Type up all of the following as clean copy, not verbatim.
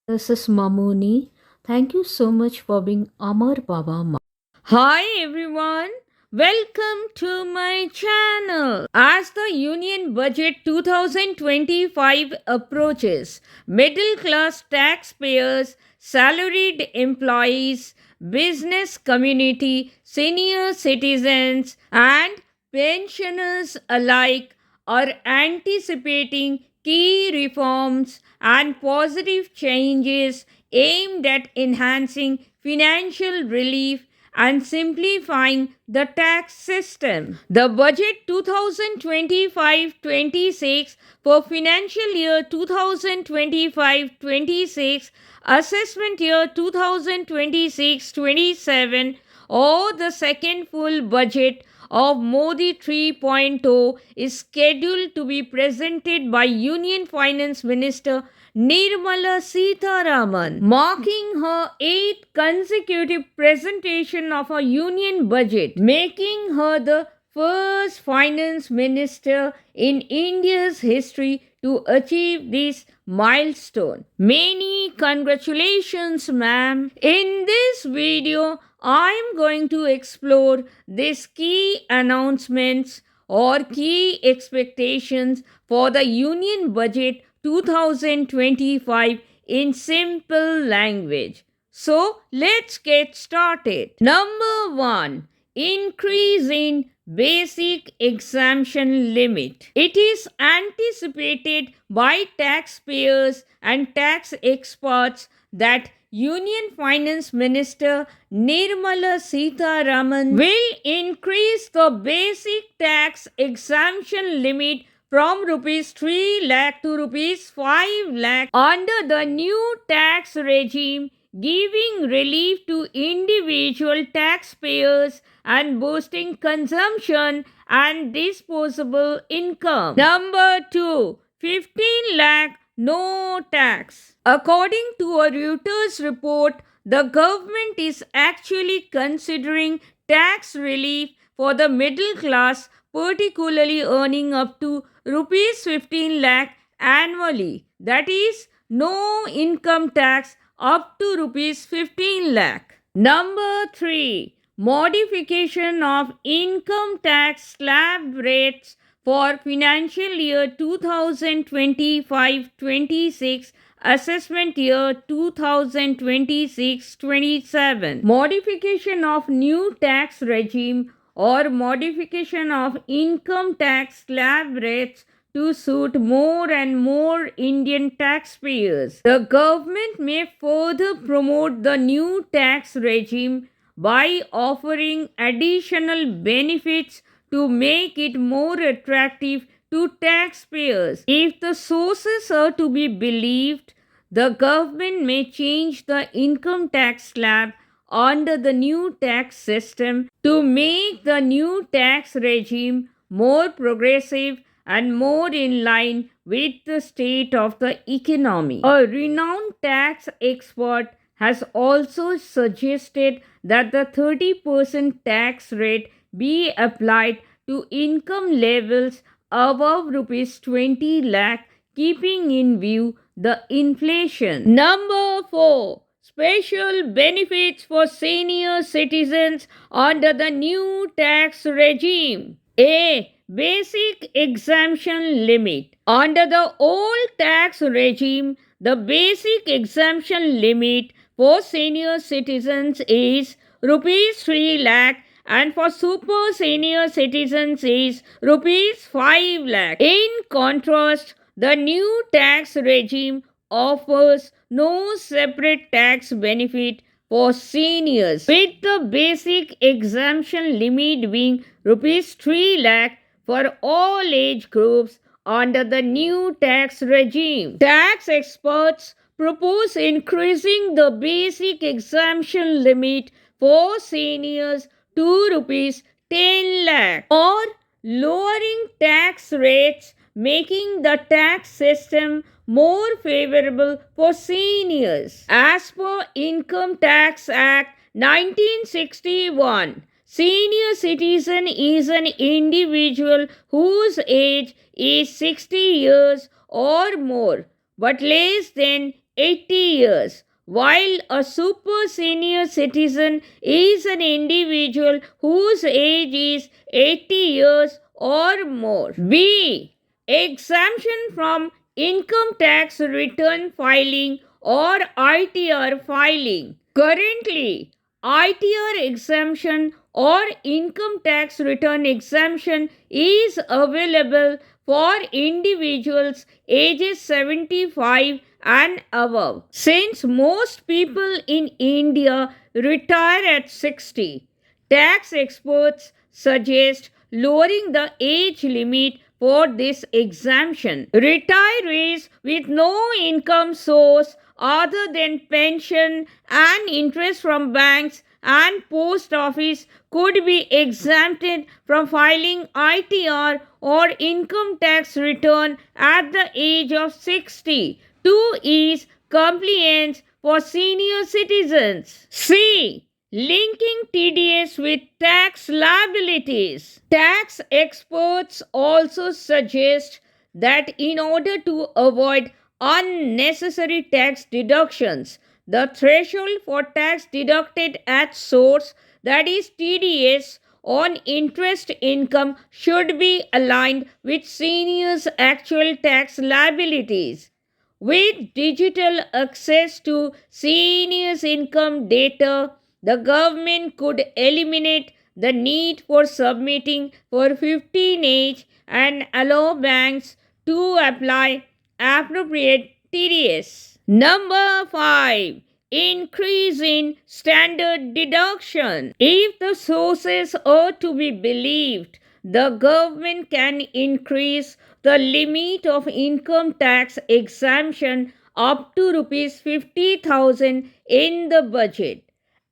This is Mamuni. Thank you so much for being Amar Baba Ma. Hi everyone. Welcome to my channel. As the Union Budget 2025 approaches, middle class taxpayers, salaried employees, business community, senior citizens, and pensioners alike are anticipating key reforms and positive changes aimed at enhancing financial relief and simplifying the tax system. The budget 2025-26 for financial year 2025-26, assessment year 2026-27, or the second full budget of Modi 3.0 is scheduled to be presented by Union Finance Minister Nirmala Sitharaman, marking her eighth consecutive presentation of a union budget, making her the first finance minister in India's history to achieve this milestone. Many congratulations, ma'am. In this video, I am going to explore these key announcements or key expectations for the Union Budget 2025 in simple language. So, let's get started. Number 1, increase in basic exemption limit. It is anticipated by taxpayers and tax experts that Union Finance Minister Nirmala Sitharaman will increase the basic tax exemption limit from rupees 3 lakh to rupees 5 lakh under the new tax regime, giving relief to individual taxpayers and boosting consumption and disposable income. Number 2, 15 lakh no tax. According to a Reuters report, the government is actually considering tax relief for the middle class, particularly earning up to rupees 15 lakh annually. That is, no income tax up to rupees 15 lakh. Number 3, modification of income tax slab rates for financial year 2025-26, assessment year 2026-27. Modification of new tax regime or modification of income tax slab rates to suit more and more Indian taxpayers. The government may further promote the new tax regime by offering additional benefits to make it more attractive to taxpayers. If the sources are to be believed, the government may change the income tax slab under the new tax system to make the new tax regime more progressive and more in line with the state of the economy. A renowned tax expert has also suggested that the 30% tax rate be applied to income levels above rupees 20 lakh, keeping in view the inflation. Number 4, special benefits for senior citizens under the new tax regime. A, basic exemption limit. Under the old tax regime, the basic exemption limit for senior citizens is rupees 3 lakh and for super senior citizens is rupees 5 lakh. In contrast, the new tax regime offers no separate tax benefit for seniors, with the basic exemption limit being rupees 3 lakh for all age groups under the new tax regime. Tax experts propose increasing the basic exemption limit for seniors to rupees 10 lakh or lowering tax rates, making the tax system more favorable for seniors. As per Income Tax Act 1961, senior citizen is an individual whose age is 60 years or more but less than 80 years, while a super senior citizen is an individual whose age is 80 years or more. B. Exemption from income tax return filing or ITR filing. Currently, ITR exemption or income tax return exemption is available for individuals ages 75 and above. Since most people in India retire at 60, tax experts suggest lowering the age limit for this exemption. Retirees with no income source other than pension and interest from banks and post office could be exempted from filing ITR or income tax return at the age of 60 to ease compliance for senior citizens. C. Linking TDS with tax liabilities. Tax experts also suggest that in order to avoid unnecessary tax deductions, the threshold for tax deducted at source, that is TDS, on interest income should be aligned with seniors' actual tax liabilities. With digital access to seniors' income data, the government could eliminate the need for submitting for 15 age and allow banks to apply appropriate TDS. Number 5. Increase in standard deduction. If the sources are to be believed, the government can increase the limit of income tax exemption up to rupees 50,000 in the budget.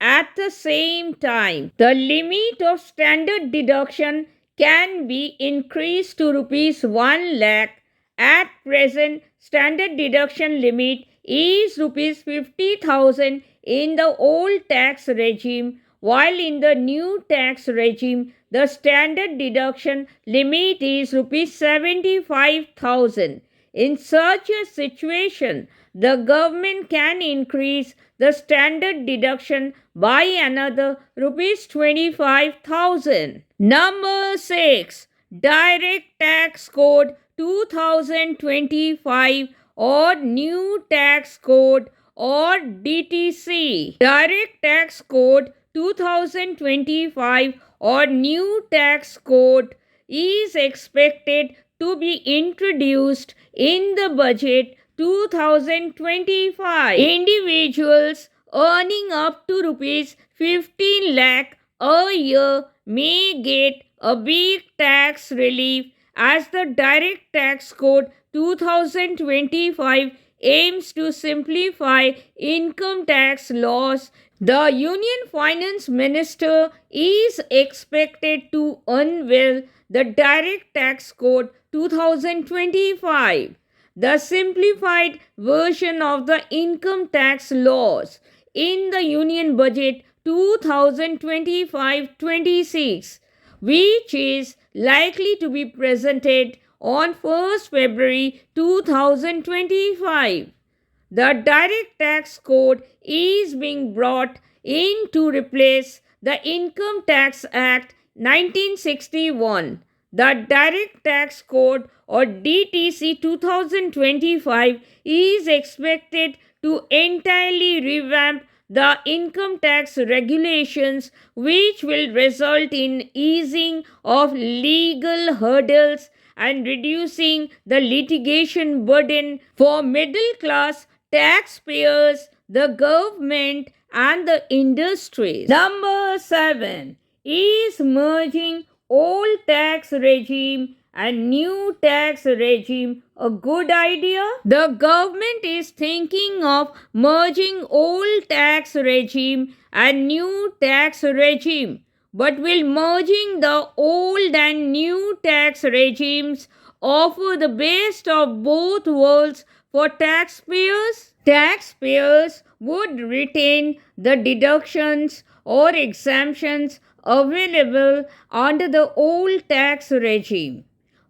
At the same time, the limit of standard deduction can be increased to rupees 1 lakh. At present, standard deduction limit is rupees 50,000 in the old tax regime, while in the new tax regime, the standard deduction limit is rupees 75,000. In such a situation, the government can increase the standard deduction by another rupees 25,000. Number 6. Direct Tax Code 2025 or New Tax Code or DTC. Direct Tax Code 2025 or New Tax Code is expected to be introduced in the budget 2025. Individuals earning up to rupees 15 lakh a year may get a big tax relief as the Direct Tax Code 2025 aims to simplify income tax laws. The Union Finance Minister is expected to unveil the Direct Tax Code 2025, the simplified version of the income tax laws, in the Union Budget 2025-26, which is likely to be presented on 1st February 2025. The Direct Tax Code is being brought in to replace the Income Tax Act 1961. The Direct Tax Code or DTC 2025 is expected to entirely revamp the income tax regulations, which will result in easing of legal hurdles and reducing the litigation burden for middle class taxpayers, the government, and the industries. Number 7 is merging old tax regime and new tax regime a good idea? The government is thinking of merging old tax regime and new tax regime. But will merging the old and new tax regimes offer the best of both worlds for taxpayers? Taxpayers would retain the deductions or exemptions available under the old tax regime,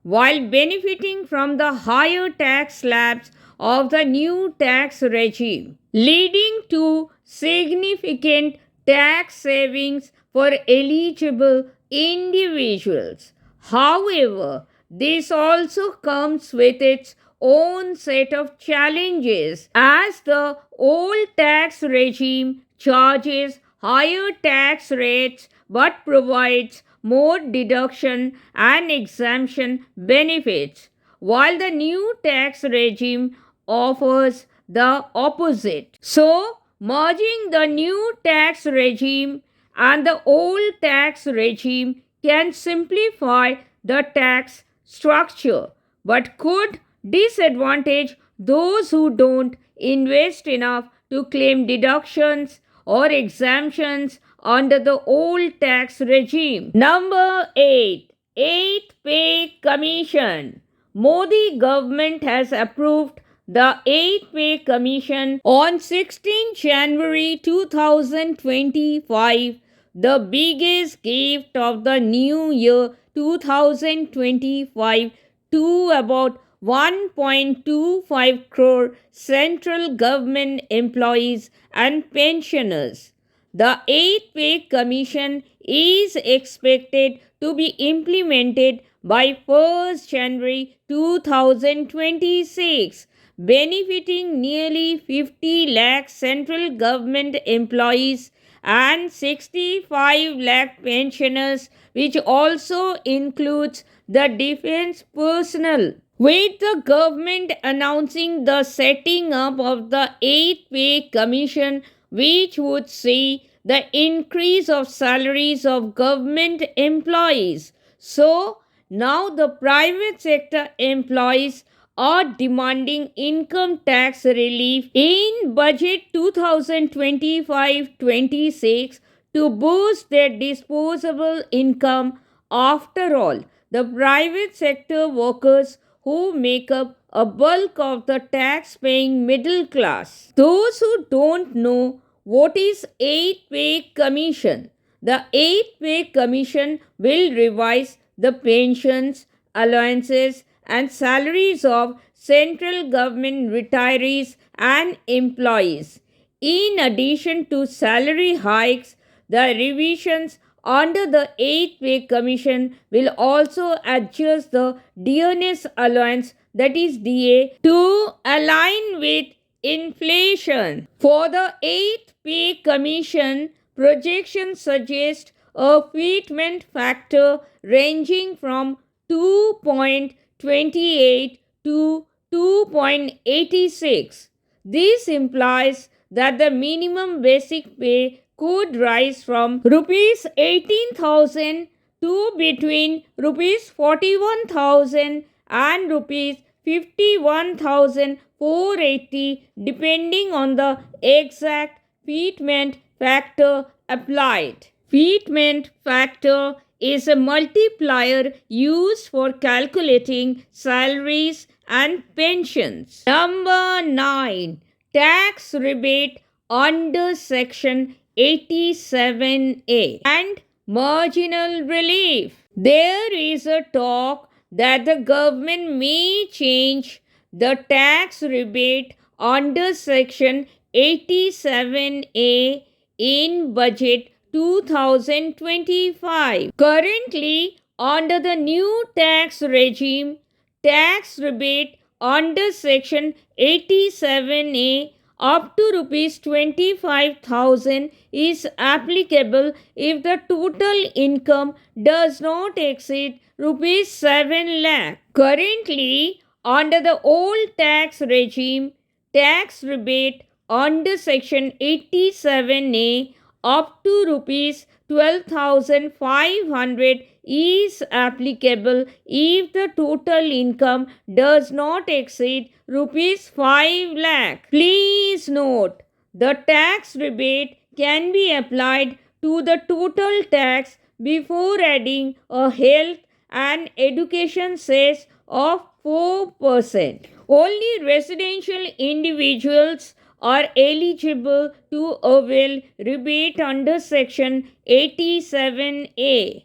while benefiting from the higher tax slabs of the new tax regime, leading to significant tax savings for eligible individuals. However, this also comes with its own set of challenges, as the old tax regime charges higher tax rates but provides more deduction and exemption benefits, while the new tax regime offers the opposite. So, merging the new tax regime and the old tax regime can simplify the tax structure but could disadvantage those who don't invest enough to claim deductions or exemptions under the old tax regime. Number 8. 8th Pay Commission. Modi government has approved the 8th Pay Commission on 16 January 2025, the biggest gift of the new year 2025 to about 1.25 crore central government employees and pensioners. The 8th Pay Commission is expected to be implemented by 1st January 2026, benefiting nearly 50 lakh central government employees and 65 lakh pensioners, which also includes the defense personnel. With the government announcing the setting up of the 8th Pay Commission, which would see the increase of salaries of government employees. So, now the private sector employees are demanding income tax relief in budget 2025-26 to boost their disposable income. After all, the private sector workers who make up a bulk of the tax-paying middle class. Those who don't know what is 8th Pay Commission. The 8th Pay Commission will revise the pensions, allowances and salaries of central government retirees and employees. In addition to salary hikes, the revisions under the 8th Pay Commission will also adjust the dearness allowance, that is DA, to align with inflation. For the 8th Pay Commission, projections suggest a fitment factor ranging from 2.28 to 2.86. This implies that the minimum basic pay could rise from rupees 18,000 to between rupees 41,000 and rupees 51,480 depending on the exact fitment factor applied. Fitment factor is a multiplier used for calculating salaries and pensions. Number 9. Tax rebate under Section 87A and marginal relief. There is a talk that the government may change the tax rebate under Section 87A in budget 2025. Currently, under the new tax regime, tax rebate under Section 87A up to rupees 25,000 is applicable if the total income does not exceed rupees 7 lakh. Currently, under the old tax regime, tax rebate under Section 87A up to rupees 12,500 is applicable if the total income does not exceed rupees 5 lakh. Please note, the tax rebate can be applied to the total tax before adding a health and education cess of 4%. Only residential individuals are eligible to avail rebate under Section 87A.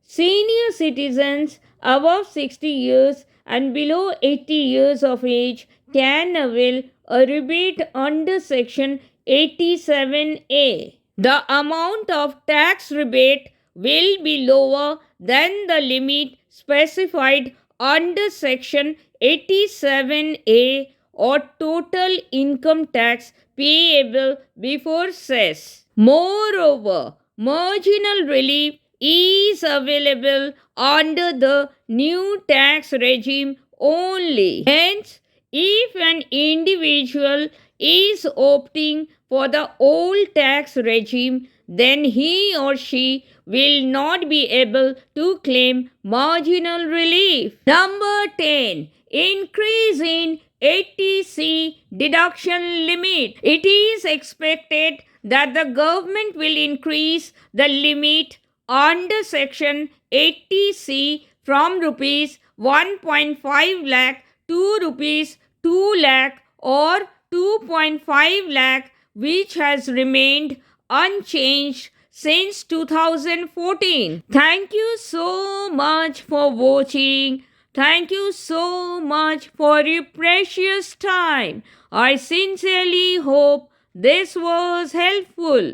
Senior citizens above 60 years and below 80 years of age can avail a rebate under Section 87A. The amount of tax rebate will be lower than the limit specified under Section 87A or total income tax payable before cess. Moreover, marginal relief is available under the new tax regime only. Hence, if an individual is opting for the old tax regime, then he or she will not be able to claim marginal relief. Number 10. Increase in 80C deduction limit. It is expected that the government will increase the limit under Section 80C from rupees 1.5 lakh to rupees 2 lakh or 2.5 lakh, which has remained unchanged since 2014. Thank you so much for watching. Thank you so much for your precious time. I sincerely hope this was helpful.